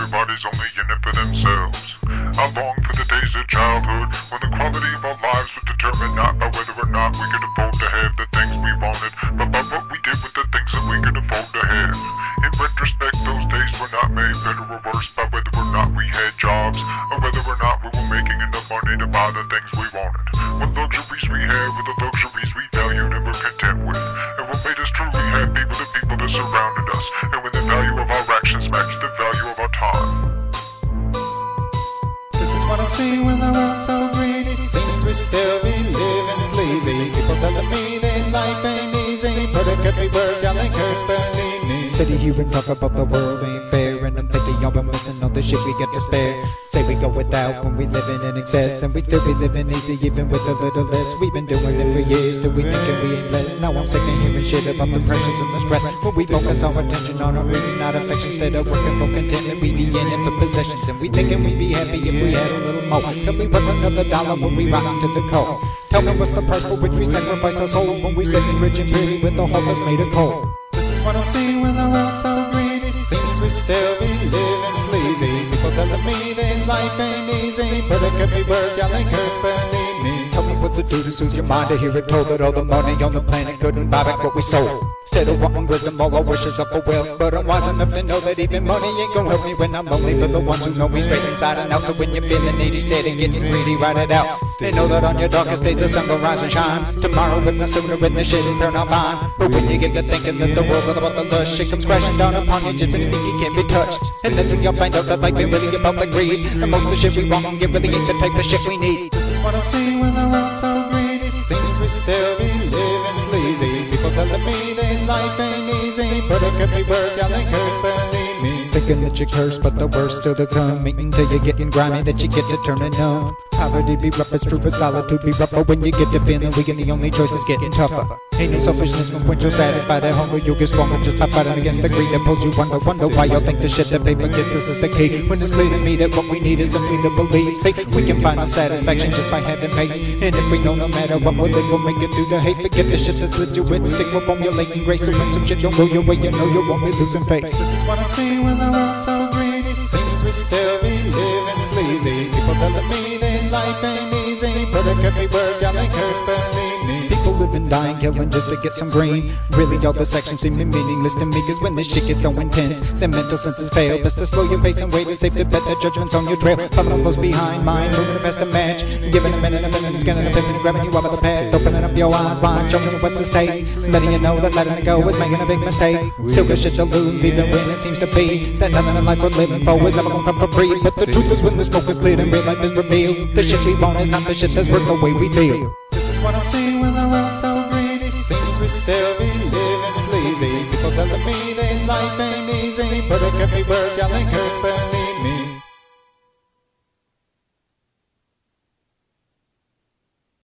everybody's only in it for themselves. I long for the days of childhood when the quality of our lives was determined not by whether or not we could afford to have the things we wanted, but by what we did with the things that we could afford to have. In retrospect, those days were not made better or worse by whether or not we had jobs, or whether or not we were making enough money to buy the things we wanted. What luxuries we had were the luxuries we valued and were content with, and what made us truly happy were the people that surrounded us, and when the value of our actions matched the value of our time. This is what I see when the world's so greedy. Seems we still be living sleazy. People telling me that life ain't easy, but it could be worse, y'all ain't cursed, believe me. Steady hearing talk about the world ain't fair, and I'm thinking y'all been missing all the shit we get to spare. Say we go without when we living in excess, and we still be living easy even with a little less. We've been doing it for years, still we thinking we ain't blessed. Now I'm sick of hearing shit about the pressures and the stress, but we focus our attention on our reading, not affection. Instead of working for contentment, we be in it for possessions, and we thinking we'd be happy if we had a little more. Tell me what's another dollar when we rock to the core. Tell me what's the price for which we sacrifice our souls when we sitting rich and pretty with a heart that's made of coal. This is what I see when the world's so greedy. Seems we still be living sleazy. People telling me that life ain't easy, but it could be worse, y'all ain't cursed, believe me. Tell me what's it do to soothe your mind to hear it told that all the money on the planet couldn't buy back what we sold. Instead of wanting wisdom, all our wishes are for wealth, but I'm wise enough to know that even money ain't gonna help me when I'm lonely. For the ones who know me straight inside and out, so when you're feeling needy, steady, getting greedy, write it out. They know that on your darkest days the sun will rise and shine. Tomorrow, if not sooner, when the shit will turn out fine. But when you get to thinking that the world is about the lust, shit comes crashing down upon you just when you think you can't be touched. And that's when you'll find out that life ain't really about the greed, and most of the shit we want it really ain't the type of shit we need. This is what I see when the world's so greedy. Seems we still be living sleazy. People telling me that life ain't easy, but it could be worse, y'all ain't cursed, believe me. Thinking that you're cursed, but the worst still to come. Waiting till you're getting grimy, that you get to turning numb. Poverty be rough, it's true, but solitude be rougher. When you get to feeling weak and the only choice is getting tougher. Ain't no selfishness when you'll satisfy that hunger. You'll get stronger just by fighting against the greed that pulls you under. Wonder why y'all think the shit that paper gets us is the key, when it's clear to me that what we need is simply to believe. See, we can find our satisfaction just by having faith, and if we know no matter what, we'll live, we'll make it through the hate. Forget the shit that's with you with, stick with formulating grace. So when some shit don't go your way, you know you won't be losing face. This is what I see when the world's so greedy. Seems we still be living sleazy. People telling me that life ain't easy, but it could be worse, y'all ain't cursed, believe me. People living, dying, killing just to get some green. Really all the sections seem meaningless to me, cause when this shit gets so intense, the mental senses fail. Best to slow your pace and wait and safe to bet that judgment's on your trail. Following close behind mine, moving fast to match, giving a minute, scanning a pivot, grabbing you out of the past, opening up your eyes wide, showing you what's at stake, letting you know that letting it go is making a big mistake. Still got shit to lose, even when it seems to be that nothing in life we're living for is ever gonna come for free. But the truth is when the smoke is cleared and real life is revealed, the shit we want is not the shit that's worth the way we feel. This is what I see when the world's so greedy. Seems we still be living sleazy. People telling me that life ain't easy, but it could be worse, y'all ain't cursed, believe me.